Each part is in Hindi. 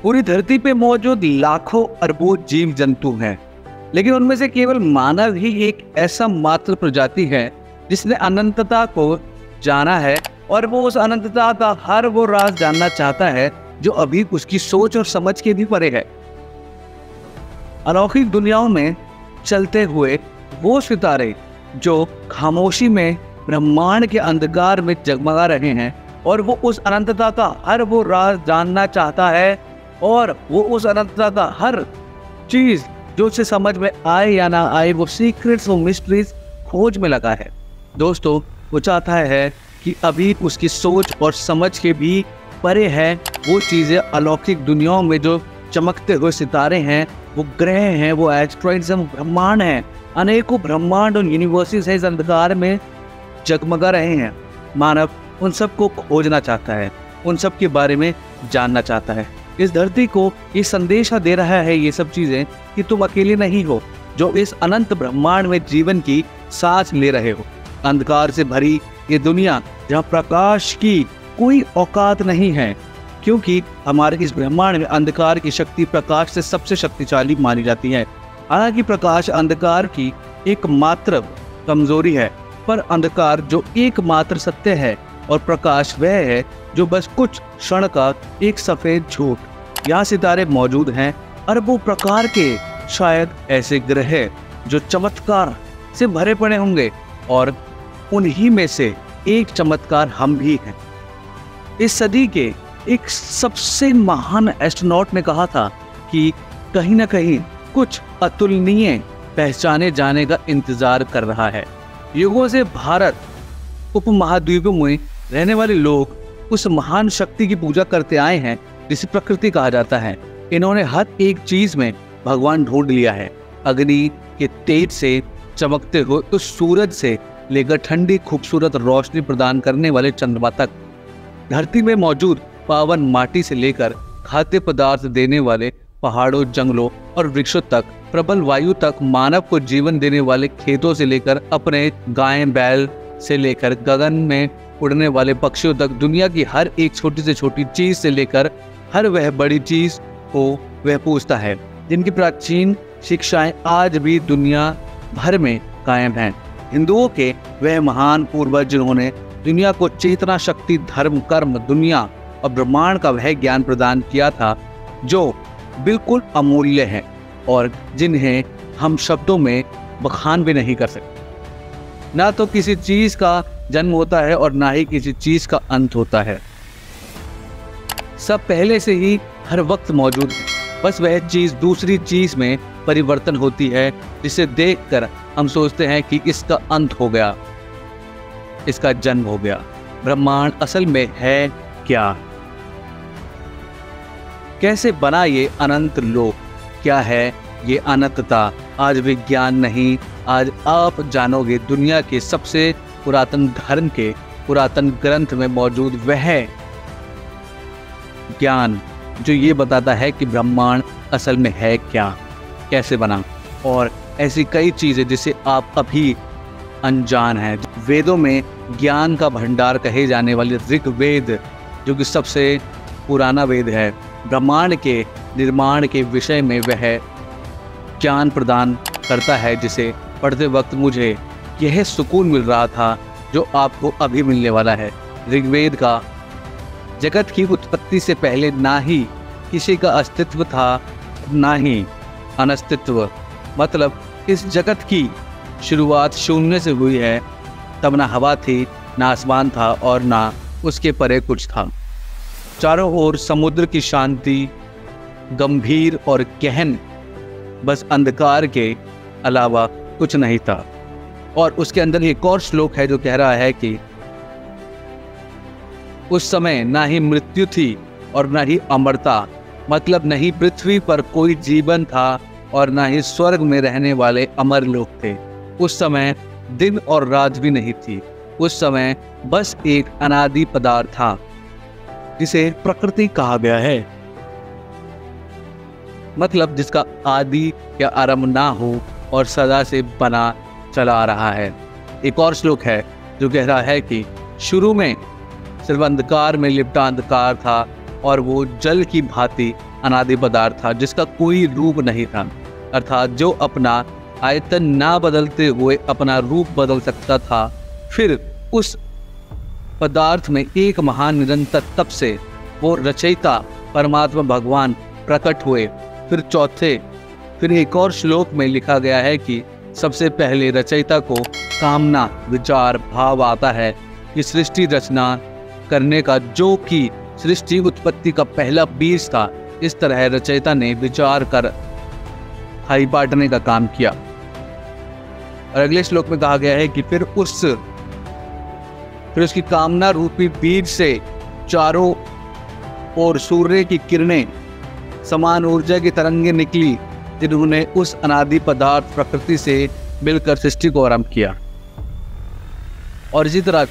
पूरी धरती पे मौजूद लाखों अरबों जीव जंतु हैं, लेकिन उनमें से केवल मानव ही एक ऐसा मात्र प्रजाति है जिसने अनंतता को जाना है, और वो उस अनंतता का हर वो राज जानना चाहता है जो अभी उसकी सोच और समझ के भी परे है। अलौकिक दुनियाओं में चलते हुए वो सितारे जो खामोशी में ब्रह्मांड के अंधकार में जगमगा रहे हैं, और वो उस अनंतता का हर वो राज जानना चाहता है, और वो उस अनंतता का हर चीज जो उसे समझ में आए या ना आए, वो सीक्रेट्स वो मिस्ट्रीज खोज में लगा है। दोस्तों, वो चाहता है कि अभी उसकी सोच और समझ के भी परे है वो चीज़ें, अलौकिक दुनियाओं में जो चमकते हुए सितारे हैं, वो ग्रह हैं, वो एस्ट्रॉइड्स हैं, ब्रह्मांड हैं, अनेकों ब्रह्मांड और यूनिवर्सिटीज है इस अंधकार में जगमगा रहे हैं। मानव उन सब को खोजना चाहता है, उन सब के बारे में जानना चाहता है। इस धरती को ये संदेशा दे रहा है ये सब चीज़ें कि तुम अकेले नहीं हो जो इस अनंत ब्रह्मांड में जीवन की सांस ले रहे हो। अंधकार से भरी ये दुनिया जहाँ प्रकाश की कोई औकात नहीं है, क्योंकि हमारे इस ब्रह्मांड में अंधकार की शक्ति प्रकाश से सबसे शक्तिशाली मानी जाती है। हालांकि प्रकाश अंधकार की एकमात्र कमजोरी है, पर अंधकार जो एकमात्र सत्य है और प्रकाश वह है जो बस कुछ क्षण का एक सफेद झूठ। यहाँ सितारे मौजूद हैं, अरबों प्रकार के, शायद ऐसे ग्रह जो चमत्कार से भरे पड़े होंगे, और उन्हीं में से एक चमत्कार हम भी हैं। इस सदी के एक सबसे महान एस्ट्रोनॉट ने कहा था कि कहीं ना कहीं कुछ अतुलनीय पहचाने जाने का इंतजार कर रहा है। युगों से भारत उपमहाद्वीपों में रहने वाले लोग उस महान शक्ति की पूजा करते आए हैं जिसे प्रकृति कहा जाता है। इन्होंने हर एक चीज में भगवान ढूंढ लिया है। अग्नि के तेज से चमकते हुए उस सूरज से लेकर ठंडी खूबसूरत रोशनी प्रदान करने वाले चंद्रमा तक, धरती में मौजूद पावन माटी से लेकर खाद्य पदार्थ देने वाले पहाड़ों, जंगलों और वृक्षों तक, प्रबल वायु तक, मानव को जीवन देने वाले खेतों से लेकर अपने गाय बैल से लेकर गगन में उड़ने वाले पक्षियों तक, दुनिया की हर एक छोटी से छोटी चीज से लेकर हर वह बड़ी चीज को वह पूछता है, जिनकी प्राचीन शिक्षाएं आज भी दुनिया भर में कायम हैं। हिंदुओं के वह महान पूर्वज जिन्होंने दुनिया को चेतना, शक्ति, धर्म, कर्म, दुनिया और ब्रह्मांड का वह ज्ञान प्रदान किया था जो बिल्कुल अमूल्य है और जिन्हें हम शब्दों में बखान भी नहीं कर सकते। ना तो किसी चीज का जन्म होता है और ना ही किसी चीज का अंत होता है। सब पहले से ही हर वक्त मौजूद है, बस वह चीज दूसरी चीज में परिवर्तन होती है, जिसे देखकर हम सोचते हैं कि इसका अंत हो गया, इसका जन्म हो गया। ब्रह्मांड असल में है क्या? कैसे बना ये अनंत लोक? क्या है ये अनंतता? आज विज्ञान नहीं, आज आप जानोगे। दुनिया के सबसे पुरातन धर्म के पुरातन ग्रंथ में मौजूद वह ज्ञान जो ये बताता है कि ब्रह्मांड असल में है क्या, कैसे बना, और ऐसी कई चीजें जिसे आप अभी अनजान हैं। वेदों में ज्ञान का भंडार कहे जाने वाले ऋग्वेद, जो कि सबसे पुराना वेद है, ब्रह्मांड के निर्माण के विषय में वह ज्ञान प्रदान करता है, जिसे पढ़ते वक्त मुझे यह सुकून मिल रहा था जो आपको अभी मिलने वाला है। ऋग्वेद का जगत की उत्पत्ति से पहले ना ही किसी का अस्तित्व था, ना ही अनस्तित्व। मतलब इस जगत की शुरुआत शून्य से हुई है। तब ना हवा थी, ना आसमान था और ना उसके परे कुछ था। चारों ओर समुद्र की शांति, गंभीर और गहन, बस अंधकार के अलावा कुछ नहीं था। और उसके अंदर एक और श्लोक है जो कह रहा है कि उस समय ना ही मृत्यु थी और ना ही अमरता, मतलब नहीं पृथ्वी पर कोई जीवन था और ना ही स्वर्ग में रहने वाले अमर लोग थे। उस समय दिन और रात भी नहीं थी। उस समय बस एक अनादि पदार्थ था जिसे प्रकृति कहा गया है, मतलब जिसका आदि या आरंभ ना हो और सदा से बना चला आ रहा है। एक और श्लोक है जो कह रहा है कि शुरू में सिर्फ अंधकार में लिपटा अंधकार था, और वो जल की भांति अनादि पदार्थ था जिसका कोई रूप नहीं था, अर्थात जो अपना आयतन ना बदलते हुए अपना रूप बदल सकता था। फिर उस पदार्थ में एक महान निरंतर तप से वो रचयिता परमात्मा भगवान प्रकट हुए। फिर एक और श्लोक में लिखा गया है कि सबसे पहले रचयिता को कामना विचार भाव आता है कि सृष्टि रचना करने का, जो कि सृष्टि उत्पत्ति का पहला बीज था। इस तरह रचयिता ने विचार कर खाई बांटने का काम किया। और अगले श्लोक में कहा गया है कि फिर उसकी कामना रूपी बीज से चारों ओर सूर्य की किरणें समान ऊर्जा की तरंगें निकली, जिन्होंने उस अनादि पदार्थ प्रकृति से मिलकर सृष्टि को आरंभ किया। और इसी तरह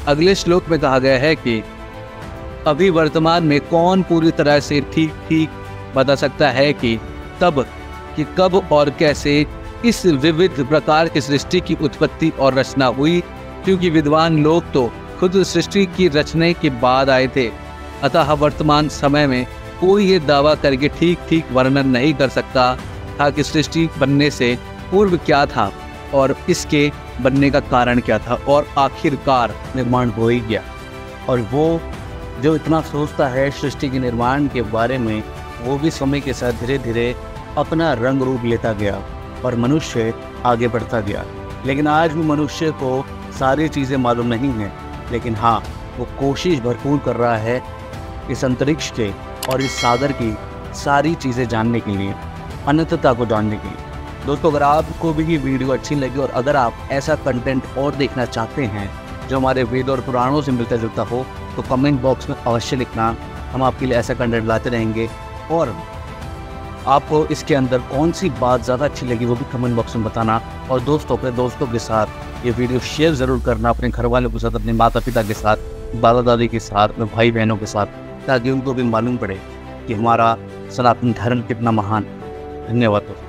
अगले श्लोक में कहा गया है कि अभी वर्तमान में कौन पूरी तरह से ठीक बता सकता है कि कब और कैसे इस विविध प्रकार की सृष्टि की उत्पत्ति और रचना हुई, क्योंकि विद्वान लोग तो खुद सृष्टि की रचने के बाद आए थे। अतः वर्तमान समय में कोई ये दावा करके ठीक वर्णन नहीं कर सकता था कि सृष्टि बनने से पूर्व क्या था और इसके बनने का कारण क्या था, और आखिरकार निर्माण हो ही गया। और वो जो इतना सोचता है सृष्टि के निर्माण के बारे में, वो भी समय के साथ धीरे धीरे अपना रंग रूप लेता गया और मनुष्य आगे बढ़ता गया। लेकिन आज भी मनुष्य को सारी चीज़ें मालूम नहीं हैं, लेकिन हाँ, वो कोशिश भरपूर कर रहा है इस अंतरिक्ष के और इस सागर की सारी चीज़ें जानने के लिए, अनंतता को जानने के लिए। दोस्तों, अगर आपको भी ये वीडियो अच्छी लगी और अगर आप ऐसा कंटेंट और देखना चाहते हैं जो हमारे वेद और पुराणों से मिलता जुलता हो, तो कमेंट बॉक्स में अवश्य लिखना। हम आपके लिए ऐसा कंटेंट लाते रहेंगे। और आपको इसके अंदर कौन सी बात ज़्यादा अच्छी लगी वो भी कमेंट बॉक्स में बताना। और दोस्तों, अपने दोस्तों के साथ ये वीडियो शेयर ज़रूर करना, अपने घर वालों के साथ, अपने माता पिता के साथ, दादा दादी के साथ, अपने भाई बहनों के साथ, ताकि उनको भी मालूम पड़े कि हमारा सनातन धर्म कितना महान। धन्यवाद दोस्तों।